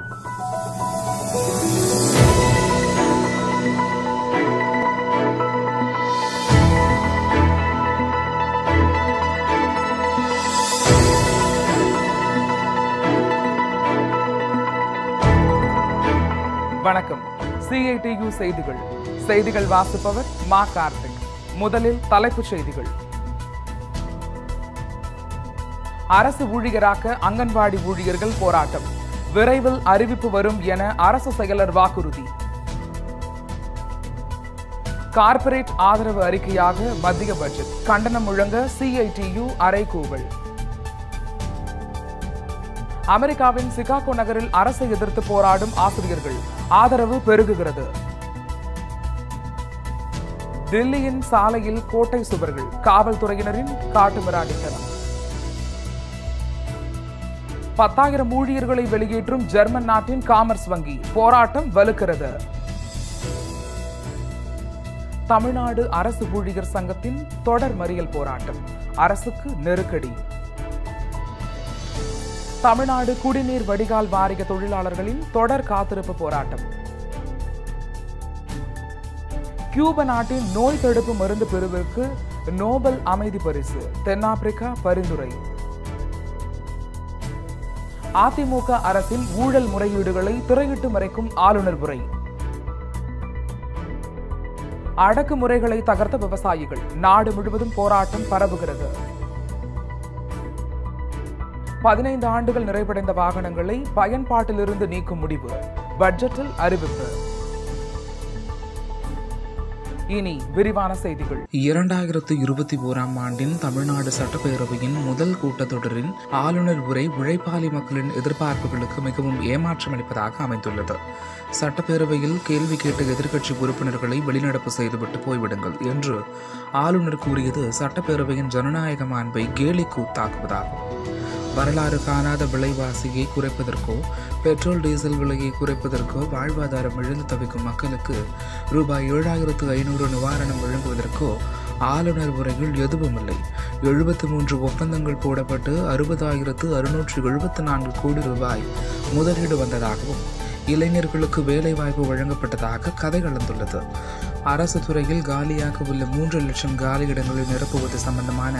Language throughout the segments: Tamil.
வணக்கம். CITU செய்திகள் வாசிப்பவர் மா கார்த்திக். முதலில் தலைப்புச் செய்திகள். அரசு ஊழியராக்க அங்கன்வாடி ஊழியர்கள் போராட்டம். விரைவில் அறிவிப்பு வரும் என அரசு செயலர் வாக்குறுதி. கார்ப்பரேட் ஆதரவு அறிக்கையாக மத்திய பட்ஜெட். கண்டனம் முழங்க CITU அறைகூவல். அமெரிக்காவின் சிகாகோ நகரில் அரசை எதிர்த்து போராடும் ஆசிரியர்கள் ஆதரவு பெருகுகிறது. டெல்லியின் சாலையில் கோட்டை சுவர்கள். காவல்துறையினரின் காட்டுமிராண்டித்தனம். 10,000 ஊழியர்களை வெளியேற்றும் ஜெர்மன் நாட்டின் காமர்ஸ் வங்கி. போராட்டம் வலுக்கிறது. தமிழ்நாடு அரசு ஊழியர் சங்கத்தின் தொடர் மறியல் போராட்டம். அரசுக்கு நெருக்கடி. தமிழ்நாடு குடிநீர் வடிகால் வாரிய தொழிலாளர்களின் தொடர் காத்திருப்பு போராட்டம். கியூபா நாட்டின் நோய் தடுப்பு மருந்து பிரிவிற்கு நோபல் அமைதி பரிசு. தென்னாப்பிரிக்கா பரிந்துரை. அதிமுக அரசின் ஊழல் முறையீடுகளை திரையிட்டு மறைக்கும் ஆளுநர் உரை. அடக்குமுறைகளை தகர்த்த விவசாயிகள். நாடு முழுவதும் போராட்டம் பரவுகிறது. 15 ஆண்டுகள் நிறைவடைந்த வாகனங்களை பயன்பாட்டிலிருந்து நீக்கும் முடிவு. பட்ஜெட்டில் அறிவிப்பு. இனி விரிவான செய்திகள். 2021ஆம் ஆண்டின் தமிழ்நாடு சட்டப்பேரவையின் முதல் கூட்டத்தொடரின் ஆளுநர் உரை உழைப்பாளி மக்களின் எதிர்பார்ப்புகளுக்கு மிகவும் ஏமாற்றம் அளிப்பதாக அமைந்துள்ளது. சட்டப்பேரவையில் கேள்வி கேட்ட எதிர்க்கட்சி உறுப்பினர்களை வெளிநடப்பு செய்துவிட்டு போய்விடுங்கள் என்று ஆளுநர் கூறியது சட்டப்பேரவையின் ஜனநாயக மாண்பை கேலி கூத்தாக்குவதாகும். வரலாறு காணாத விலைவாசியை குறைப்பதற்கோ பெட்ரோல் டீசல் விலையை குறைப்பதற்கோ வாழ்வாதாரம் இழந்து தவிக்கும் மக்களுக்கு ரூபாய் 7,500 நிவாரணம் வழங்குவதற்கோ ஆளுநர் உரையில் எதுவும் இல்லை. 73 ஒப்பந்தங்கள் போடப்பட்டு 60,674 கோடி ரூபாய் முதலீடு வந்ததாகவும் இளைஞர்களுக்கு வேலைவாய்ப்பு வழங்கப்பட்டதாக கதை கலந்துள்ளது. அரசு துறையில் காலியாக உள்ள 3 லட்சம் காலியிடங்களை நிரப்புவது சம்பந்தமான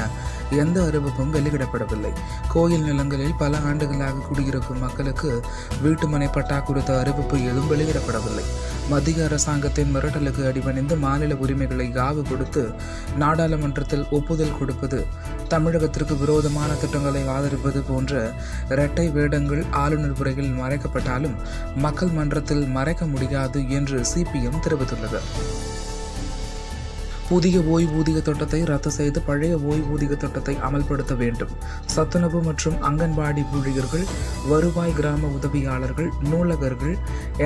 எந்த அறிவிப்பும் வெளியிடப்படவில்லை. கோயில் நிலங்களில் பல ஆண்டுகளாக குடியிருக்கும் மக்களுக்கு வீட்டுமனை பட்டா குறித்த அறிவிப்பு எதுவும் வெளியிடப்படவில்லை. மத்திய அரசாங்கத்தின் மிரட்டலுக்கு அடிபணிந்து மாநில உரிமைகளை காவு கொடுத்து நாடாளுமன்றத்தில் ஒப்புதல் கொடுப்பது, தமிழகத்திற்கு விரோதமான திட்டங்களை ஆதரிப்பது போன்ற இரட்டை வேடங்கள் ஆளுநர் உரையில் மறைக்கப்பட்டாலும் மக்கள் மன்றத்தில் மறைக்க முடியாது என்று CPM தெரிவித்துள்ளது. புதிய ஓய்வூதிய திட்டத்தை ரத்து செய்து பழைய ஓய்வூதிய திட்டத்தை அமல்படுத்த வேண்டும். சத்துணவு மற்றும் அங்கன்வாடி ஊழியர்கள், வருவாய் கிராம உதவியாளர்கள், நூலகர்கள்,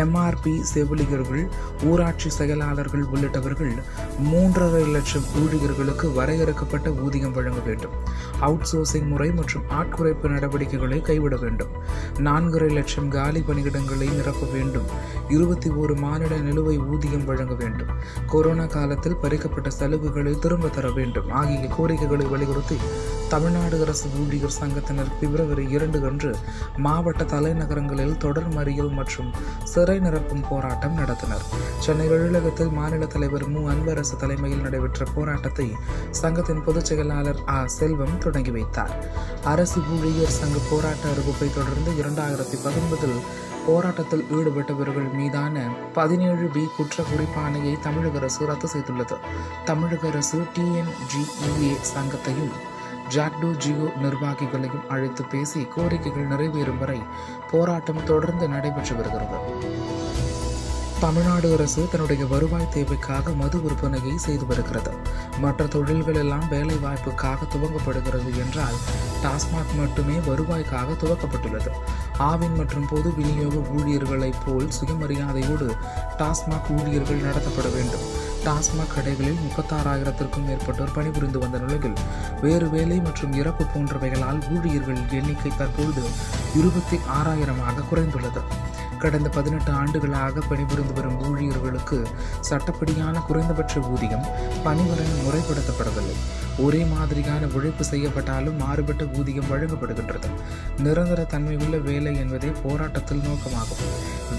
MRP செவிலியர்கள், ஊராட்சி செயலாளர்கள் உள்ளிட்டவர்கள் 3.5 லட்சம் ஊழியர்களுக்கு வரையறுக்கப்பட்ட ஊதியம் வழங்க வேண்டும். அவுட் சோர்சிங் முறை மற்றும் ஆட்குறைப்பு நடவடிக்கைகளை கைவிட வேண்டும். 4.5 லட்சம் காலி பணியிடங்களை நிரப்ப வேண்டும். 21 மாநில நிலுவை ஊதியம் வழங்க வேண்டும். கொரோனா காலத்தில் பறிக்கப்பட்ட சலுகைகளை திரும்ப தர வேண்டும் ஆகிய கோரிக்கைகளை வலியுறுத்தி தமிழ்நாடு அரசு ஊழியர் சங்கத்தினர் பிப்ரவரி 2 அன்று மாவட்ட தலைநகரங்களில் தொடர் மறியல் மற்றும் சிறை நிரப்பும் போராட்டம் நடத்தினர். சென்னை எழிலகத்தில் மாநில தலைவர் மு. அன்பரசு தலைமையில் நடைபெற்ற போராட்டத்தை சங்கத்தின் பொதுச் செயலாளர் செல்வம் தொடங்கி வைத்தார். அரசு ஊழியர் சங்க போராட்ட அறிவிப்பை தொடர்ந்து 2019 போராட்டத்தில் ஈடுபட்டவர்கள் மீதான 17B குற்ற குறிப்பாணையை தமிழக அரசு ரத்து செய்துள்ளது. தமிழக அரசு TNGEA சங்கத்தையும் ஜாக்டோ ஜியோ நிர்வாகிகளையும் அழைத்து பேசி கோரிக்கைகள் நிறைவேறும் வரை போராட்டம் தொடர்ந்து நடைபெற்று வருகிறது. தமிழ்நாடு அரசு தன்னுடைய வருவாய் தேவைக்காக மது விற்பனையை செய்து வருகிறது. மற்ற தொழில்கள் எல்லாம் வேலை வாய்ப்புக்காக துவங்கப்படுகிறது என்றால் டாஸ்மாக் மட்டுமே வருவாய்க்காக துவக்கப்பட்டுள்ளது. ஆவின் மற்றும் பொது விநியோக ஊழியர்களைப் போல் சுயமரியாதையோடு டாஸ்மாக் ஊழியர்கள் நடத்தப்பட வேண்டும். டாஸ்மாக் கடைகளில் 36,000க்கும் மேற்பட்டோர் பணிபுரிந்து வந்த நிலையில் வேறு வேலை மற்றும் இறப்பு போன்றவைகளால் ஊழியர்கள் எண்ணிக்கை தற்பொழுது 26,000ஆக குறைந்துள்ளது. கடந்த 18 ஆண்டுகளாக பணிபுரிந்து வரும் ஊழியர்களுக்கு சட்டப்படியான குறைந்தபட்ச ஊதியம் பணிவுடன் முறைப்படுத்தப்படவில்லை. ஒரே மாதிரியான உழைப்பு செய்யப்பட்டாலும் மாறுபட்ட ஊதியம் வழங்கப்படுகின்றது. நிரந்தர தன்மையுள்ள வேலை என்பதே போராட்டத்தில் நோக்கமாகும்.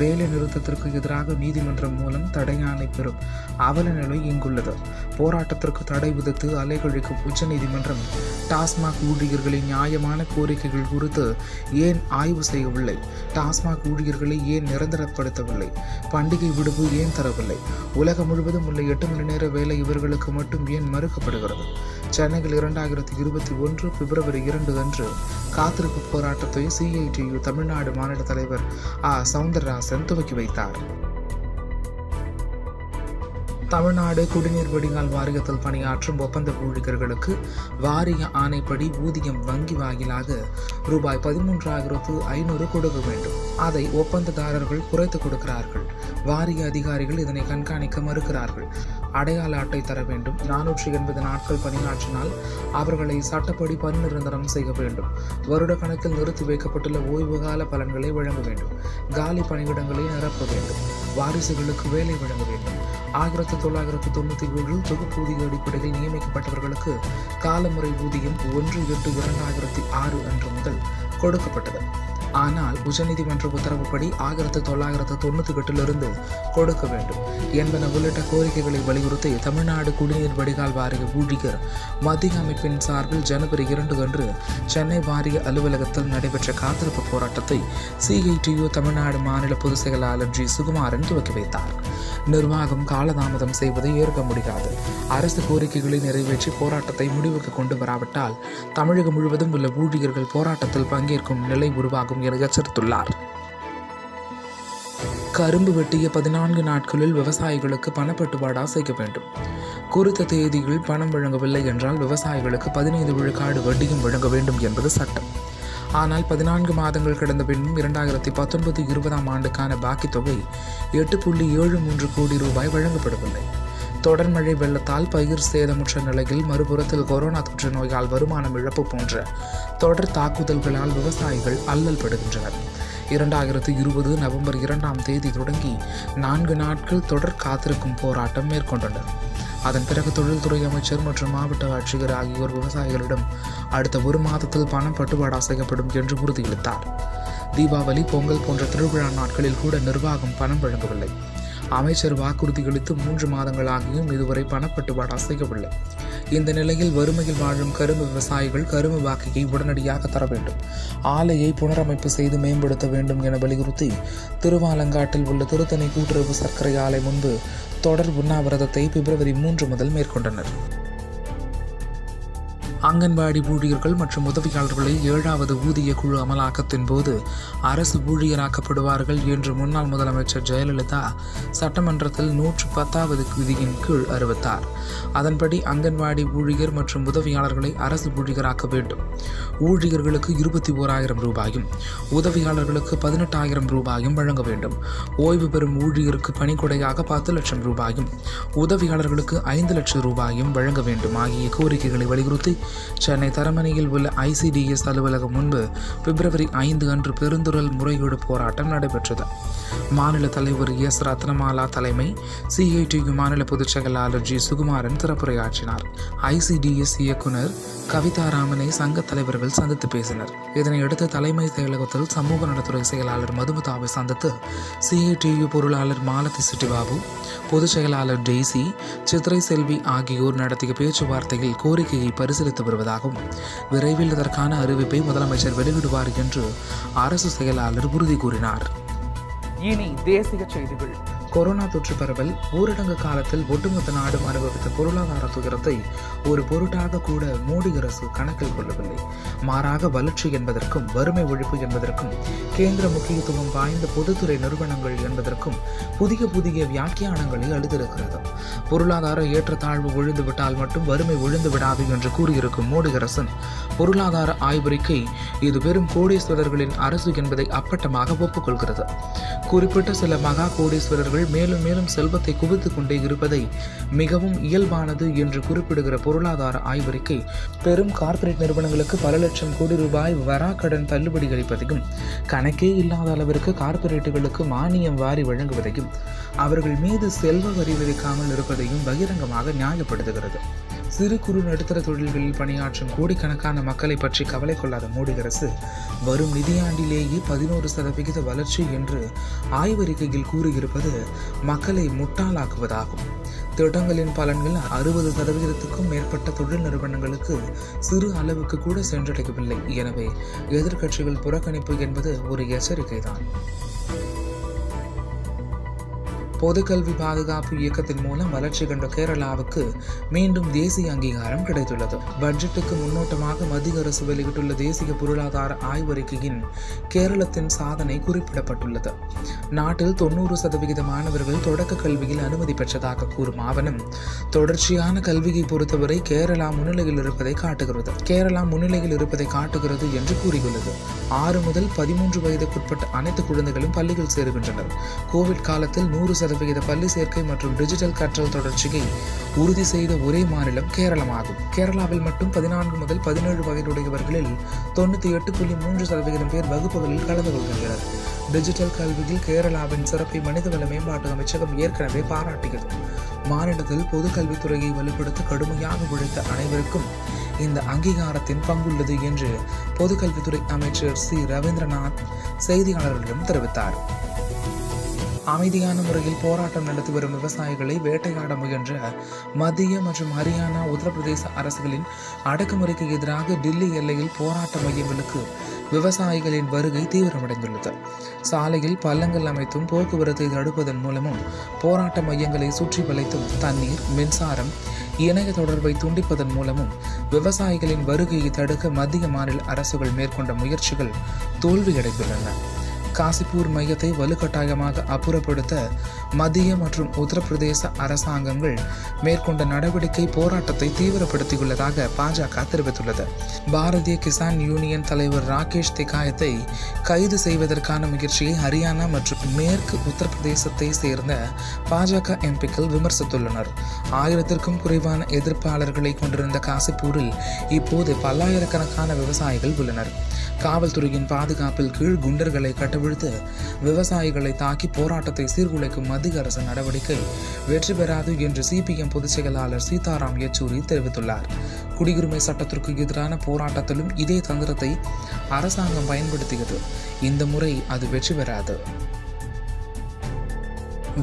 வேலை நிறுத்தத்திற்கு எதிராக நீதிமன்றம் மூலம் தடையாணை பெறும் அவல நிலை இங்குள்ளது. போராட்டத்திற்கு தடை விதித்து அலைகழிக்கும் உச்சநீதிமன்றம் டாஸ்மாக் ஊழியர்களின் நியாயமான கோரிக்கைகள் குறித்து ஏன் ஆய்வு செய்யவில்லை? டாஸ்மாக் ஊழியர்களை ஏன் நிரந்தரப்படுத்தவில்லை? பண்டிகை விடுப்பு ஏன் தரவில்லை? உலகம் முழுவதும் உள்ள 8 மணி நேர வேலை இவர்களுக்கு மட்டும் ஏன் மறுக்கப்படுகிறது? சென்னையில் 2021 பிப்ரவரி 2 அன்று காத்திருப்பு போராட்டத்தை CITU தமிழ்நாடு மாநில தலைவர் சவுந்தரராஜன் துவக்கி வைத்தார். தமிழ்நாடு குடிநீர் வடிகால் வாரியத்தில் பணியாற்றும் ஒப்பந்த ஊழியர்களுக்கு வாரிய ஆணைப்படி ஊதியம் வங்கி வாயிலாக ரூபாய் 13,500 கொடுக்க வேண்டும். அதை ஒப்பந்ததாரர்கள் குறைத்து கொடுக்கிறார்கள். வாரிய அதிகாரிகள் இதனை கண்காணிக்க மறுக்கிறார்கள். அடையாள அட்டை தர வேண்டும். 480 நாட்கள் பணியாற்றினால் அவர்களை சட்டப்படி பணி நிரந்தரம் செய்ய வேண்டும். வருட கணக்கில் நிறுத்தி வைக்கப்பட்டுள்ள ஓய்வுகால பலன்களை வழங்க வேண்டும். காலி பணியிடங்களை நிரப்ப வேண்டும். வாரிசுகளுக்கு வேலை வழங்க வேண்டும். 1997 தொகுப்பூதிய அடிப்படையில் நியமிக்கப்பட்டவர்களுக்கு காலமுறை ஊதியம் 1/8/2006 அன்று முதல் கொடுக்கப்பட்டது. ஆனால் உச்சநீதிமன்ற உத்தரவுப்படி 1998 கொடுக்க வேண்டும் என்பன உள்ளிட்ட கோரிக்கைகளை வலியுறுத்தி தமிழ்நாடு குடிநீர் வடிகால் வாரிய ஊழியர் மத்திய அமைப்பின் சார்பில் ஜனவரி 2 அன்று சென்னை வாரிய அலுவலகத்தில் நடைபெற்ற காத்திருப்பு போராட்டத்தை CITU தமிழ்நாடு மாநில பொதுச் செயலாளர் G. சுகுமாரன் துவக்கி வைத்தார். நிர்வாகம் காலதாமதம் செய்வதை ஏற்க முடியாது. அரசு கோரிக்கைகளை நிறைவேற்றி போராட்டத்தை முடிவுக்கு கொண்டு வராவிட்டால் தமிழகம் முழுவதும் உள்ள ஊழியர்கள் போராட்டத்தில் பங்கேற்கும் நிலை உருவாகும் என எச்சரித்துள்ளார். கரும்பு வெட்டிய 14 நாட்களில் விவசாயிகளுக்கு பணப்பட்டுவாடா செய்ய வேண்டும். குறித்த தேதியில் பணம் வழங்கவில்லை என்றால் விவசாயிகளுக்கு 15 விழுக்காடு வட்டியும் வழங்க வேண்டும் என்பது சட்டம். ஆனால் 14 மாதங்கள் கடந்த பின்னும் 2019-20 ஆண்டுக்கான பாக்கி தொகை 8.73 கோடி ரூபாய் வழங்கப்படவில்லை. தொடர் மழை வெள்ளத்தால் பயிர் சேதமுற்ற நிலையில் மறுபுறத்தில் கொரோனா தொற்று நோயால் வருமானம் இழப்பு போன்ற தொடர் தாக்குதல்களால் விவசாயிகள் அல்லல் படுகின்றனர். 2020 நவம்பர் 2ஆம் தேதி தொடங்கி 4 நாட்கள் தொடர் காத்திருக்கும் போராட்டம் மேற்கொண்டனர். அதன் பிறகு தொழில்துறை அமைச்சர் மற்றும் மாவட்ட ஆட்சியர் ஆகியோர் விவசாயிகளிடம் அடுத்த 1 மாதத்தில் பணம் பட்டுவாடா செய்யப்படும் என்று உறுதியளித்தார். தீபாவளி, பொங்கல் போன்ற திருவிழா நாட்களில் கூட நிர்வாகம் பணம் வழங்கவில்லை. அமைச்சர் வாக்குறுதியளித்து 3 மாதங்களாகியும் இதுவரை பணப்பட்டுவாடா செய்யவில்லை. இந்த நிலையில் வறுமையில் வாழும் கரும்பு விவசாயிகள் கரும்பு பாக்கியை உடனடியாக தர வேண்டும். ஆலையை புனரமைப்பு செய்து மேம்படுத்த வேண்டும் என வலியுறுத்தி திருவாலங்காட்டில் உள்ள திருத்தணி கூட்டுறவு சர்க்கரை ஆலை முன்பு தொடர் உண்ணாவிரதத்தை பிப்ரவரி 3 முதல் மேற்கொண்டனர். அங்கன்வாடி ஊழியர்கள் மற்றும் உதவியாளர்களை 7வது ஊதிய குழு அமலாக்கத்தின் போது அரசு ஊழியராக்கப்படுவார்கள் என்று முன்னாள் முதலமைச்சர் ஜெயலலிதா சட்டமன்றத்தில் 110வது விதியின் கீழ் அறிவித்தார். அதன்படி அங்கன்வாடி ஊழியர் மற்றும் உதவியாளர்களை அரசு ஊழியராக்க வேண்டும். ஊழியர்களுக்கு 21,000 ரூபாயும் உதவியாளர்களுக்கு 18,000 ரூபாயும் வழங்க வேண்டும். ஓய்வு பெறும் ஊழியருக்கு பணிக்கொடையாக 10 லட்சம் ரூபாயும் உதவியாளர்களுக்கு 5 லட்சம் ரூபாயும் வழங்க வேண்டும் ஆகிய கோரிக்கைகளை வலியுறுத்தி சென்னை தரமணியில் உள்ள ICDS அலுவலகம் முன்பு பிப்ரவரி 5 அன்று பெருந்துரல் முறையீடு போராட்டம் நடைபெற்றது. மாநில தலைவர் S. ரத்னமாலா தலைமை, CITU மாநில பொதுச் செயலாளர் G. சுகுமாரன் திறப்புரையாற்றினார். ICDS இயக்குனர் கவிதாராமனை சங்க தலைவர்கள் சந்தித்து பேசினர். இதனையடுத்து தலைமை செயலகத்தில் சமூக நலத்துறை செயலாளர் மதுமிதாவை சந்தித்து CITU பொருளாளர் மாலதி சிட்டிபாபு, பொதுச் செயலாளர் டெய்சி, சித்திரை செல்வி ஆகியோர் நடத்திய பேச்சுவார்த்தையில் கோரிக்கையை பரிசீலித்து வருவதாகவும் விரைவில் இதற்கான அறிவிப்பை முதலமைச்சர் வெளியிடுவார் என்று அரசு செயலாளர் உறுதி கூறினார். இனி தேசிய செய்திகள். கொரோனா தொற்று பரவல் ஊரடங்கு காலத்தில் ஒட்டுமொத்த நாடும் அனுபவித்த பொருளாதார துயரத்தை ஒரு பொருட்டாக கூட மோடி அரசு கணக்கில் கொள்ளவில்லை. மாறாக வளர்ச்சி என்பதற்கும் வறுமை ஒழிப்பு என்பதற்கும் கேந்திர முக்கியத்துவம் வாய்ந்த பொதுத்துறை நிறுவனங்கள் என்பதற்கும் புதிய புதிய வியாக்கியானங்களை அளித்திருக்கிறது. பொருளாதார ஏற்றத்தாழ்வு ஒழிந்துவிட்டால் மட்டும் வறுமை ஒழிந்து விடாது என்று கூறியிருக்கும் மோடி அரசின் பொருளாதார ஆய்வறிக்கை இது வெறும் கோடீஸ்வரர்களின் அரசு என்பதை அப்பட்டமாக ஒப்புக்கொள்கிறது. குறிப்பிட்ட சில மகா கோடீஸ்வரர்கள் நிறுவனங்கள் மேலும் மேலும் செல்வத்தை குவித்துக் கொண்டே இருப்பதை மிகவும் இயல்பானது என்று குறிப்பிடுகிற பொருளாதார ஆய்வறிக்கை பெரும் கார்ப்பரேட் நிறுவனங்களுக்கு பல லட்சம் கோடி ரூபாய் வராக்கடன் தள்ளுபடி அளிப்பதையும் கணக்கே இல்லாத அளவிற்கு கார்ப்பரேட்டுகளுக்கு மானியம் வாரி வழங்குவதையும் அவர்கள் மீது செல்வ வரி விதிக்காமல் இருப்பதையும் பகிரங்கமாக நியாயப்படுத்துகிறது. சிறு குறு நடுத்தர தொழில்களில் பணியாற்றும் கோடிக்கணக்கான மக்களை பற்றி கவலை கொள்ளாத மோடி அரசு வரும் நிதியாண்டிலேயே 11% வளர்ச்சி என்று ஆய்வறிக்கையில் கூறியிருப்பது மக்களை முட்டாளாக்குவதாகும். திட்டங்களின் பலன்கள் 60%க்கும் மேற்பட்ட தொழில் நிறுவனங்களுக்கு சிறு அளவுக்கு கூட சென்றடையவில்லை. எனவே எதிர்க்கட்சிகள் புறக்கணிப்பு என்பது ஒரு எச்சரிக்கைதான். பொதுக்கல்வி பாதுகாப்பு இயக்கத்தின் மூலம் வளர்ச்சி கண்ட கேரளாவுக்கு மீண்டும் தேசிய அங்கீகாரம் கிடைத்துள்ளது. பட்ஜெட்டுக்கு முன்னோட்டமாக மத்திய அரசு வெளியிட்டுள்ள தேசிய பொருளாதார ஆய்வறிக்கையின் கேரளத்தின் சாதனை குறிப்பிடப்பட்டுள்ளது. நாட்டில் 90% மாணவர்கள் தொடக்க கல்வியில் அனுமதி பெற்றதாக கூறும் ஆவணம் தொடர்ச்சியான கல்வியை பொறுத்தவரை கேரளா முன்னிலையில் இருப்பதை காட்டுகிறது என்று கூறியுள்ளது. 6 முதல் 13 வயதுக்குட்பட்ட அனைத்து குழந்தைகளும் பள்ளியில் சேருகின்றனர். கோவிட் காலத்தில் 100% பள்ளி சேர்க்கை மற்றும் டிஜிட்டல் கற்றல் தொடர்ச்சியை உறுதி செய்த ஒரே மாநிலம் கேரளமாகும். கேரளாவில் மட்டும் 14 முதல் 17 வயதுடையவர்களில் 98.3% பேர் வகுப்புகளில் கலந்து கொள்கின்றனர். டிஜிட்டல் கல்வியில் கேரளாவின் சிறப்பை மனிதவள மேம்பாட்டு அமைச்சகம் ஏற்கனவே பாராட்டியது. மாநிலத்தில் பொது கல்வித்துறையை வலுப்படுத்த கடுமையாக உழைத்த அனைவருக்கும் இந்த அங்கீகாரத்தின் பங்குள்ளது என்று பொதுக்கல்வித்துறை அமைச்சர் சி ரவீந்திரநாத் செய்தியாளர்களிடம் தெரிவித்தார். அமைதியான முறையில் போராட்டம் நடத்தி வரும் விவசாயிகளை வேட்டையாட முயன்ற மத்திய மற்றும் ஹரியானா, உத்தரப்பிரதேச அரசுகளின் அடக்குமுறைக்கு எதிராக டில்லி எல்லையில் போராட்ட மையங்களுக்கு விவசாயிகளின் வருகை தீவிரமடைந்துள்ளது. சாலையில் பள்ளங்கள் அமைத்தும் போக்குவரத்தை தடுப்பதன் மூலமும் போராட்ட மையங்களை சுற்றி வளைத்தும் தண்ணீர், மின்சாரம், இணைய தொடர்பை துண்டிப்பதன் மூலமும் விவசாயிகளின் வருகையை தடுக்க மத்திய மாநில அரசுகள் மேற்கொண்ட முயற்சிகள் தோல்வியடைந்துள்ளன. காசிப்பூர் மையத்தை வலுக்கட்டாயமாக அப்புறப்படுத்த மத்திய மற்றும் உத்தரப்பிரதேச அரசாங்கங்கள் மேற்கொண்ட நடவடிக்கை போராட்டத்தை தீவிரப்படுத்தியுள்ளதாக பாஜக தெரிவித்துள்ளது. பாரதிய கிசான் யூனியன் தலைவர் ராகேஷ் திகாயத்தை கைது செய்வதற்கான முயற்சியை ஹரியானா மற்றும் மேற்கு உத்தரப்பிரதேசத்தை சேர்ந்த பாஜக எம்பிக்கள் விமர்சித்துள்ளனர். 1000க்கும் குறைவான எதிர்ப்பாளர்களை கொண்டிருந்த காசிப்பூரில் இப்போது பல்லாயிரக்கணக்கான விவசாயிகள் உள்ளனர். காவல்துறையின் பாதுகாப்பில் கீழ் குண்டர்களை கட்டவிழ்த்து விவசாயிகளை தாக்கி போராட்டத்தை சீர்குலைக்கும் மத்திய அரசு நடவடிக்கை வெற்றி பெறாது என்று சிபிஎம் பொதுச் செயலாளர் சீதாராம் யெச்சூரி தெரிவித்துள்ளார். குடியுரிமை சட்டத்திற்கு எதிரான போராட்டத்திலும் இதே தந்திரத்தை அரசாங்கம் பயன்படுத்தியது. இந்த முறை அது வெற்றி பெறாது.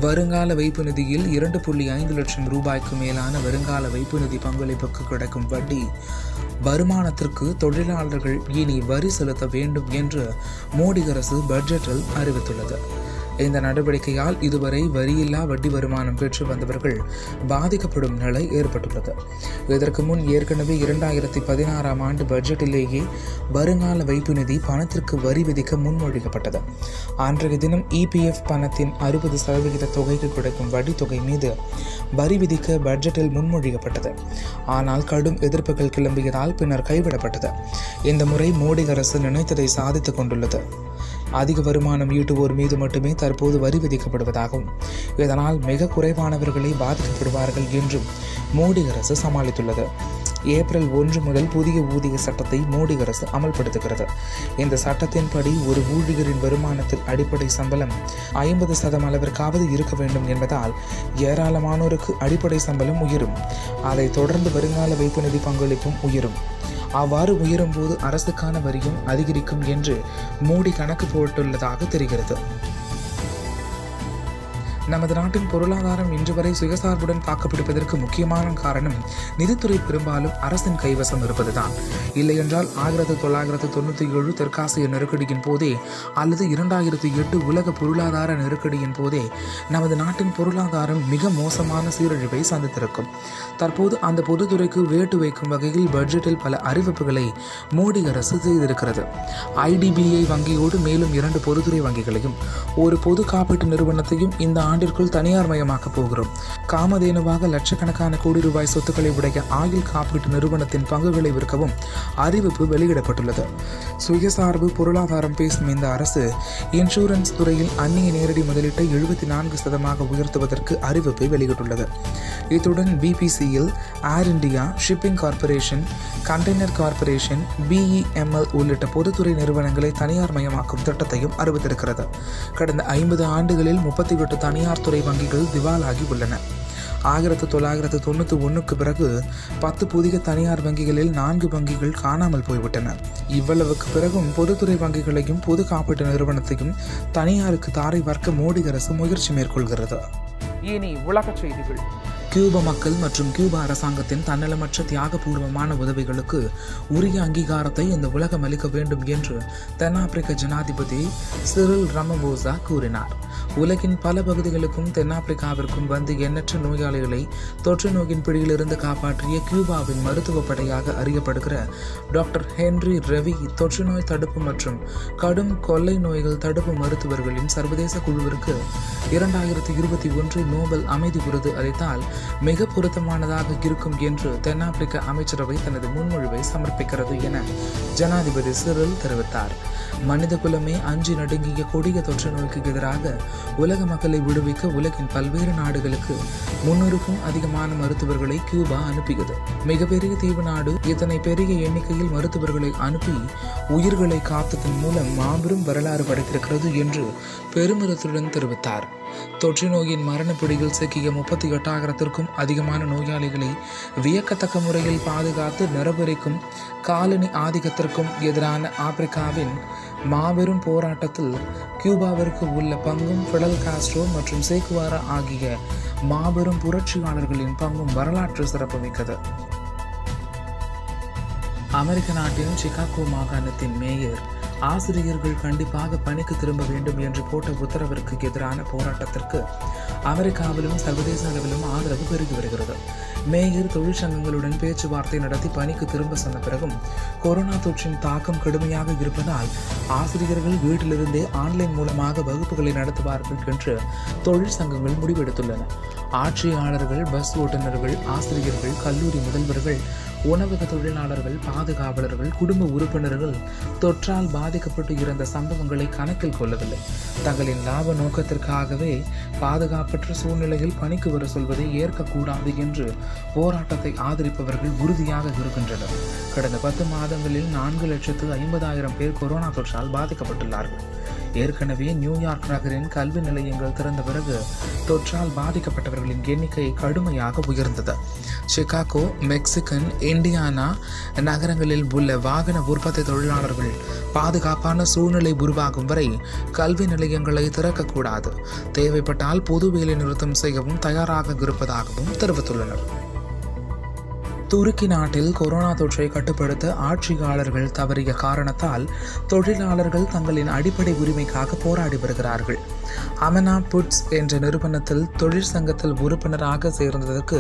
வருங்கால வைப்பு நிதியில் 2.5 லட்சம் ரூபாய்க்கு மேலான வருங்கால வைப்பு நிதி பங்களிப்புக்கு கிடைக்கும் வட்டி வருமானத்திற்கு தொழிலாளர்கள் இனி வரி செலுத்த வேண்டும் என்று மோடி அரசு பட்ஜெட்டில் அறிவித்துள்ளது. இந்த நடவடிக்கையால் இதுவரை வரியில்லா வட்டி வருமானம் பெற்று வந்தவர்கள் பாதிக்கப்படும் நிலை ஏற்பட்டுள்ளது. இதற்கு முன் ஏற்கனவே 2016ஆம் ஆண்டு பட்ஜெட்டிலேயே வருங்கால வைப்பு நிதி பணத்திற்கு வரி விதிக்க முன்மொழிக்கப்பட்டது. அன்றைய தினம் இபிஎஃப் பணத்தின் 60% தொகைக்கு கிடைக்கும் வட்டி தொகை மீது வரி விதிக்க பட்ஜெட்டில் முன்மொழிக்கப்பட்டது. ஆனால் கடும் எதிர்ப்புகள் கிளம்பியதால் பின்னர் கைவிடப்பட்டது. இந்த முறை மோடி அரசு நினைத்ததை சாதித்துக் கொண்டுள்ளது. அதிக வருமானம் ஈட்டுவோர் மீது மட்டுமே தற்போது வரி விதிக்கப்படுவதாகவும் இதனால் மிக குறைவானவர்களே பாதிக்கப்படுவார்கள் என்றும் மோடி அரசு சமாளித்துள்ளது. ஏப்ரல் 1 முதல் புதிய ஊதிய சட்டத்தை மோடி அரசு அமல்படுத்துகிறது. இந்த சட்டத்தின்படி ஒரு ஊழியரின் வருமானத்தில் அடிப்படை சம்பளம் 50% அளவிற்காவது இருக்க வேண்டும் என்பதால் ஏராளமானோருக்கு அடிப்படை சம்பளம் உயரும். அதைத் தொடர்ந்து வருங்கால வைப்பு நிதி பங்களிப்பும் உயரும். அவ்வாறு உயரும் போது அரசுக்கான வரியும் அதிகரிக்கும் என்று மோடி கணக்கு போட்டுள்ளதாக தெரிகிறது. நமது நாட்டின் பொருளாதாரம் இன்று வரை சுயசார்புடன் தாக்குப்பிடிப்பதற்கு முக்கியமான காரணம் நிதித்துறை பெரும்பாலும் அரசின் கைவசம் இருப்பதுதான். இல்லையென்றால் 1997 தெற்காசிய நெருக்கடியின் போதே அல்லது 2008 உலக பொருளாதார நெருக்கடியின் போதே நமது நாட்டின் பொருளாதாரம் மிக மோசமான சீரழிவை சந்தித்திருக்கும். தற்போது அந்த பொதுத்துறைக்கு வேட்டு வைக்கும் வகையில் பட்ஜெட்டில் பல அறிவிப்புகளை மோடி அரசு செய்திருக்கிறது. IDBI வங்கியோடு மேலும் 2 பொதுத்துறை வங்கிகளையும் ஒரு பொது காப்பீட்டு நிறுவனத்தையும் இந்த ஆண்டிற்குள் தனியார் மயமாக்கப் போகிறோம். காமதேனுவாக லட்சக்கணக்கான கோடி ரூபாய் சொத்துக்களை உடைய ஆயுள் காப்பீட்டு நிறுவனத்தின் பங்குகளை விற்கவும் அறிவிப்பு வெளியிடப்பட்டுள்ளது. சுயசார்பு பொருளாதாரம் பேசும் இந்த அரசு இன்சூரன்ஸ் துறையில் அந்நிய நேரடி முதலீட்டை 74% உயர்த்துவதற்கு அறிவிப்பை வெளியிட்டுள்ளது. இத்துடன் BPCL, air India, shipping corporation, container corporation, BEML உள்ளிட்ட பொதுத்துறை நிறுவனங்களை தனியார் மயமாக்கும் திட்டத்தையும் அறிவித்திருக்கிறது. கடந்த 50 ஆண்டுகளில் 38 தனியார் துறை வங்கிகள் திவாலாகி உள்ளன. 1991க்கு பிறகு 10 புதிய தனியார் வங்கிகளில் 4 வங்கிகள் காணாமல் போய்விட்டன. இவ்வளவுக்கு பிறகும் பொதுத்துறை வங்கிகளையும் பொது காப்பீட்டு நிறுவனத்தையும் தனியாருக்கு தாரை வார்க்க மோடி அரசு முயற்சி மேற்கொள்கிறது. இனி உலகச் செய்திகள். கியூபா மக்கள் மற்றும் கியூபா அரசாங்கத்தின் தன்னலமற்ற தியாகபூர்வமான உதவிகளுக்கு உரிய அங்கீகாரத்தை இந்த உலகம் அளிக்க வேண்டும் என்று தென்னாப்பிரிக்க ஜனாதிபதி சிரில் ரமபோசா கூறினார். உலகின் பல பகுதிகளுக்கும் தென்னாப்பிரிக்காவிற்கும் வந்து எண்ணற்ற நோயாளிகளை தொற்று நோயின் பிடியிலிருந்து காப்பாற்றிய கியூபாவின் மருத்துவ படையாக அறியப்படுகிற டாக்டர் ஹென்றி ரெவி தொற்று நோய் தடுப்பு மற்றும் கடும் கொள்ளை நோய்கள் தடுப்பு மருத்துவர்களின் சர்வதேச குழுவிற்கு 2021 நோபல் அமைதி விருது அளித்தால் மிக பொருத்தமானதாக இருக்கும் என்று தென்னாப்பிரிக்க அமைச்சரவை தனது முன்மொழிவை சமர்ப்பிக்கிறது என ஜனாதிபதி சிரில் தெரிவித்தார். மனித குலமே அஞ்சி நடுங்கிய கொடிய தொற்று நோய்க்கு எதிராக உலக மக்களை விடுவிக்க உலகின் பல்வேறு நாடுகளுக்கு 300க்கும் அதிகமான மருத்துவர்களை கியூபா அனுப்பியது. மிகப்பெரிய தீவு நாடு இத்தனை பெரிய எண்ணிக்கையில் மருத்துவர்களை அனுப்பி உயிர்களை காத்ததன் மூலம் மாபெரும் வரலாறு படைத்திருக்கிறது என்று பெருமிதத்துடன் தெரிவித்தார். தொற்று நோயின் மரணப்பிடியில் சிக்கிய 38,000க்கும் அதிகமான நோயாளிகளை வியக்கத்தக்க முறையில் பாதுகாத்து நிரபரிக்கும் காலனி ஆதிக்கத்திற்கும் எதிரான ஆப்பிரிக்காவின் மாபெரும் போராட்டத்தில் கியூபாவிற்கு உள்ள பங்கும் ஃபிடல் காஸ்ட்ரோ மற்றும் சேகுவாரா ஆகிய மாபெரும் புரட்சியாளர்களின் பங்கும் வரலாற்று சிறப்புமிக்கது. அமெரிக்க நாட்டின் சிகாகோ மாகாணத்தின் மேயர் ஆசிரியர்கள் கண்டிப்பாக பணிக்கு திரும்ப வேண்டும் என்று போட்ட உத்தரவிற்கு எதிரான போராட்டத்திற்கு அமெரிக்காவிலும் சர்வதேச அளவிலும் ஆதரவு பெருகி வருகிறது. மேயர் தொழிற்சங்கங்களுடன் பேச்சுவார்த்தை நடத்தி பணிக்கு திரும்ப சொன்ன பிறகும் கொரோனா தொற்றின் தாக்கம் கடுமையாக இருப்பதால் ஆசிரியர்கள் வீட்டிலிருந்தே ஆன்லைன் மூலமாக வகுப்புகளை நடத்துவார்கள் என்று தொழிற்சங்கங்கள் முடிவெடுத்துள்ளன. ஆட்சியாளர்கள், பஸ் ஓட்டுநர்கள், ஆசிரியர்கள், கல்லூரி முதல்வர்கள், உணவக தொழிலாளர்கள், பாதுகாவலர்கள், குடும்ப உறுப்பினர்கள் தொற்றால் பாதிக்கப்பட்டு இருந்த சம்பவங்களை கணக்கில் கொள்ளவில்லை. தங்களின் லாப நோக்கத்திற்காகவே பாதுகாப்பற்ற சூழ்நிலையில் பணிக்கு வர சொல்வதை ஏற்கக்கூடாது என்று போராட்டத்தை ஆதரிப்பவர்கள் உறுதியாக இருக்கின்றனர். கடந்த 10 மாதங்களில் 4,50,000 பேர் கொரோனா தொற்றால் பாதிக்கப்பட்டுள்ளார்கள். ஏற்கனவே நியூயார்க் நகரின் கல்வி நிலையங்கள் திறந்த பிறகு தொற்றால் பாதிக்கப்பட்டவர்களின் எண்ணிக்கை கடுமையாக உயர்ந்தது. சிகாகோ, மெக்சிகன், இண்டியானா நகரங்களில் உள்ள வாகன உற்பத்தி தொழிலாளர்கள் பாதுகாப்பான சூழ்நிலை உருவாகும் வரை கல்வி நிலையங்களை திறக்கக்கூடாது, தேவைப்பட்டால் பொது வேலை நிறுத்தம் செய்யவும் தயாராக இருப்பதாகவும் தெரிவித்துள்ளனர். துருக்கி நாட்டில் கொரோனா தொற்றை கட்டுப்படுத்த ஆட்சியாளர்கள் தவறிய காரணத்தால் தொழிலாளர்கள் தங்களின் அடிப்படை உரிமைக்காக போராடி வருகிறார்கள். அமனா புட்ஸ் என்ற நிறுவனத்தில் தொழிற்சங்கத்தில் உறுப்பினராக சேர்ந்ததற்கு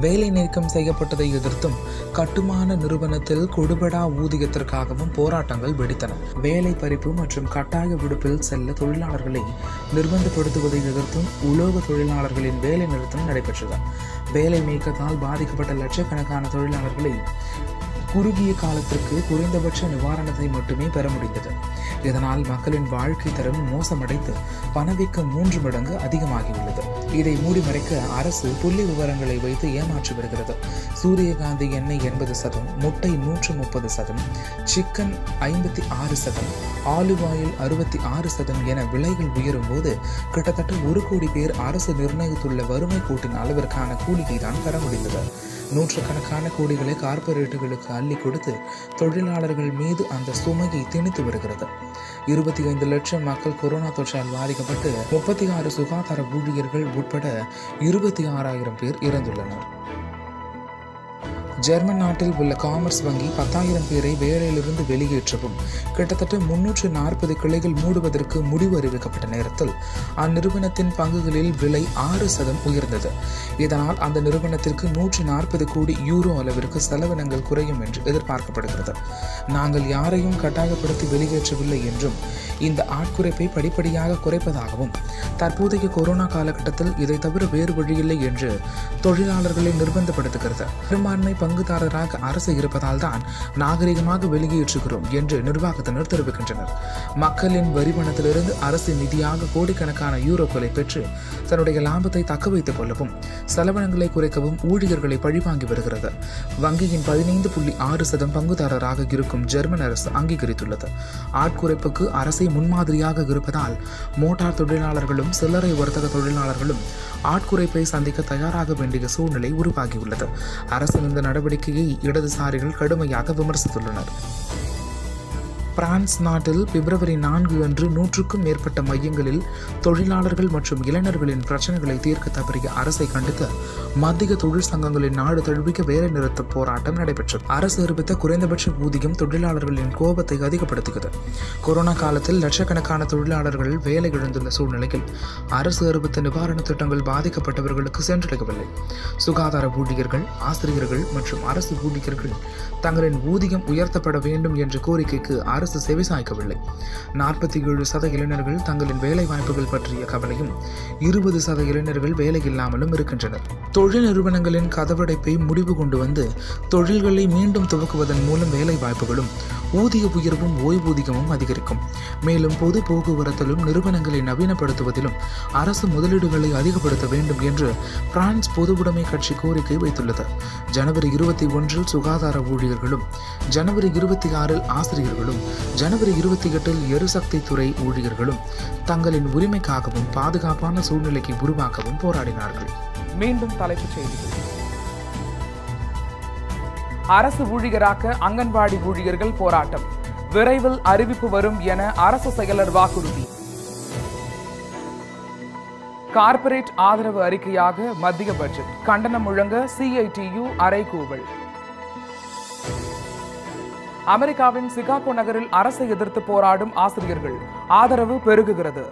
வேலை நீக்கம் செய்யப்பட்டதை எதிர்த்தும் கட்டுமான நிறுவனத்தில் கொடுபடா ஊதியத்திற்காகவும் போராட்டங்கள் வெடித்தன. வேலை பறிப்பு மற்றும் கட்டாய விடுப்பில் செல்ல தொழிலாளர்களை நிர்பந்தப்படுத்துவதை எதிர்த்தும் உலோக தொழிலாளர்களின் வேலை நிறுத்தம் நடைபெற்றது. வேலை நீக்கத்தால் பாதிக்கப்பட்ட லட்சக்கணக்கான தொழிலாளர்களை குறுகிய காலத்திற்கு குறைந்தபட்ச நிவாரணத்தை மட்டுமே பெற முடிந்தது. இதனால் மக்களின் வாழ்க்கை தரம் மோசமடைந்து பணவீக்கம் 3 மடங்கு அதிகமாகியுள்ளது. இதை மூடி மறைக்க அரசு புள்ளி விவரங்களை வைத்து ஏமாற்றி வருகிறது. சூரியகாந்தி எண்ணெய் 80%, முட்டை 130%, சிக்கன் 56%, ஆலிவ் ஆயில் 66% என விலைகள் உயரும் போது கிட்டத்தட்ட 1 கோடி பேர் அரசு நிர்ணயித்துள்ள வறுமை கோட்டின் அளவிற்கான கூலியை தான் பெற முடிந்தது. நூற்றுக்கணக்கான கோடிகளை கார்ப்பரேட்டுகளுக்கு அள்ளி கொடுத்து தொழிலாளர்கள் மீது அந்த சுமையை திணித்து வருகிறது. 25 லட்சம் மக்கள் கொரோனா தொற்றால் பாதிக்கப்பட்டு 36 சுகாதார ஊழியர்கள் உட்பட 26,000 பேர் இறந்துள்ளனர். ஜெர்மன் நாட்டில் உள்ள காமர்ஸ் வங்கி 10,000 பேரை வேலையிலிருந்து வெளியேற்றவும் கிட்டத்தட்ட 340 கிளைகள் மூடுவதற்கு முடிவு அறிவிக்கப்பட்ட நேரத்தில் அந்நிறுவனத்தின் பங்குகளில் விலை 6% உயர்ந்தது. இதனால் அந்த நிறுவனத்திற்கு 140 கோடி யூரோ அளவிற்கு செலவினங்கள் குறையும் என்று எதிர்பார்க்கப்படுகிறது. நாங்கள் யாரையும் கட்டாயப்படுத்தி வெளியேற்றவில்லை என்றும் இந்த ஆட்குறைப்பை படிப்படியாக குறைப்பதாகவும் தற்போதைய கொரோனா காலகட்டத்தில் இதை தவிர வேறு வழியில்லை என்று தொழிலாளர்களை நிர்பந்தப்படுத்துகிறது. பெரும்பான்மை பங்குதாரராக அரசு இருப்பதால் தான் நாகரிகமாக வெளியேற்றுகிறோம் என்று நிர்வாகத்தினர் தெரிவிக்கின்றனர். மக்களின் வரி பணத்திலிருந்து அரசு நிதியாக கோடிக்கணக்கான யூரோக்களை பெற்று தன்னுடைய லாபத்தை தக்க வைத்துக் கொள்ளவும் செலவினங்களை குறைக்கவும் ஊழியர்களை பழிவாங்கி வருகிறது. வங்கியின் 15.6% பங்குதாரராக இருக்கும் ஜெர்மன் அரசு அங்கீகரித்துள்ளது. ஆட்குறைப்புக்கு அரசை முன்மாதிரியாக இருப்பதால் மோட்டார் தொழிலாளர்களும் சில்லறை வர்த்தக தொழிலாளர்களும் ஆட்குறைப்பை சந்திக்க தயாராக வேண்டிய சூழ்நிலை உருவாகியுள்ளது. அரசின் இந்த நடவடிக்கையை இடதுசாரிகள் கடுமையாக விமர்சித்துள்ளனர். பிரான்ஸ் நாட்டில் பிப்ரவரி 4 அன்று 100க்கும் மேற்பட்ட மையங்களில் தொழிலாளர்கள் மற்றும் இளைஞர்களின் பிரச்சனைகளை தீர்க்க தவறிய அரசை கண்டித்து மத்திய தொழிற்சங்கங்களின் நாடு தழுவிய வேலைநிறுத்த போராட்டம் நடைபெற்றது. அரசு அறிவித்த குறைந்தபட்ச ஊதியம் தொழிலாளர்களின் கோபத்தை அதிகப்படுத்தியது. கொரோனா காலத்தில் லட்சக்கணக்கான தொழிலாளர்கள் வேலை இழந்துள்ள சூழ்நிலையில் அரசு அறிவித்த நிவாரண திட்டங்கள் பாதிக்கப்பட்டவர்களுக்கு சென்றடையவில்லை. சுகாதார ஊழியர்கள், ஆசிரியர்கள் மற்றும் அரசு ஊழியர்கள் தங்களின் ஊதியம் உயர்த்தப்பட வேண்டும் என்ற கோரிக்கைக்கு அரசு செவிசாய்க்கவில்லை. 47% இளைஞர்கள் தங்களின் வேலை வாய்ப்புகள் பற்றிய கவலையும் 20% இளைஞர்கள் வேலை இல்லாமலும் இருக்கின்றனர். தொழில் நிறுவனங்களின் கதவடைப்பை முடிவு கொண்டு வந்து தொழில்களை மீண்டும் துவக்குவதன் மூலம் வேலை வாய்ப்புகளும் ஊதிய உயர்வும் ஓய்வூதியமும் அதிகரிக்கும். மேலும் பொது போக்குவரத்திலும் நிறுவனங்களை நவீனப்படுத்துவதிலும் அரசு முதலீடுகளை அதிகப்படுத்த வேண்டும் என்று பிரான்ஸ் பொதுவுடைமை கட்சி கோரிக்கை வைத்துள்ளது. ஜனவரி 21 சுகாதார ஊழியர்களும், ஜனவரி 26 ஆசிரியர்களும், ஜனவரி 28 எரிசக்தி துறை ஊழியர்களும் தங்களின் உரிமைக்காகவும் பாதுகாப்பான சூழ்நிலையை உருவாக்கவும் போராடினார்கள். மீண்டும் தலைப்புச் செய்திகள். அரசு ஊழியராக்க அங்கன்வாடி ஊழியர்கள் போராட்டம், விரைவில் அறிவிப்பு வரும் என அரசு செயலர் வாக்குறுதி. கார்ப்பரேட் ஆதரவு அறிக்கையாக மத்திய பட்ஜெட், கண்டனம் முழங்க CITU அறைகூவல். அமெரிக்காவின் சிகாகோ நகரில் அரசை எதிர்த்து போராடும் ஆசிரியர்கள் ஆதரவு பெருகுகிறது.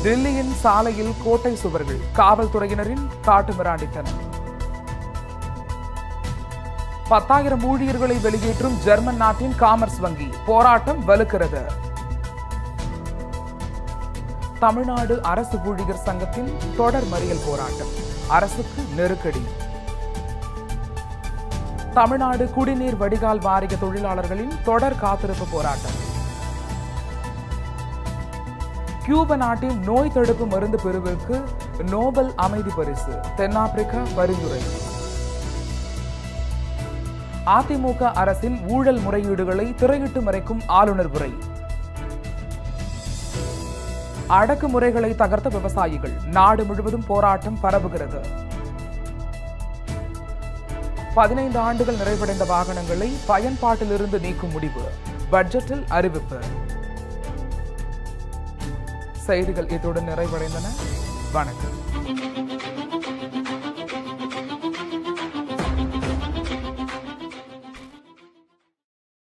டெல்லியின் சாலையில் கோட்டை சுவர்கள், காவல்துறையினரின் காட்டுமிராண்டித்தனம். 10,000 ஊழியர்களை வெளியேற்றும் ஜெர்மன் நாட்டின் காமர்ஸ் வங்கி, போராட்டம் வலுக்கிறது. தமிழ்நாடு அரசு ஊழியர் சங்கத்தின் தொடர் மறியல் போராட்டம், அரசுக்கு நெருக்கடி. தமிழ்நாடு குடிநீர் வடிகால் வாரிய தொழிலாளர்களின் தொடர் காத்திருப்பு போராட்டம். கியூபா நாட்டின் நோய் தடுப்பு மருந்து பிரிவுக்கு நோபல் அமைதி பரிசு, தென்னாப்பிரிக்கா பரிந்துரை. அதிமுக அரசின் ஊழல் முறையீடுகளை திரையிட்டு மறைக்கும் ஆளுநர் உரை. அடக்குமுறைகளை தகர்த்த விவசாயிகள், நாடு முழுவதும் போராட்டம் பரவுகிறது. 15 ஆண்டுகள் நிறைவடைந்த வாகனங்களை பயன்பாட்டிலிருந்து நீக்கும் முடிவு, பட்ஜெட்டில் அறிவிப்பு. செய்திகள் இத்துடன் நிறைவடைந்தன. வணக்கம்.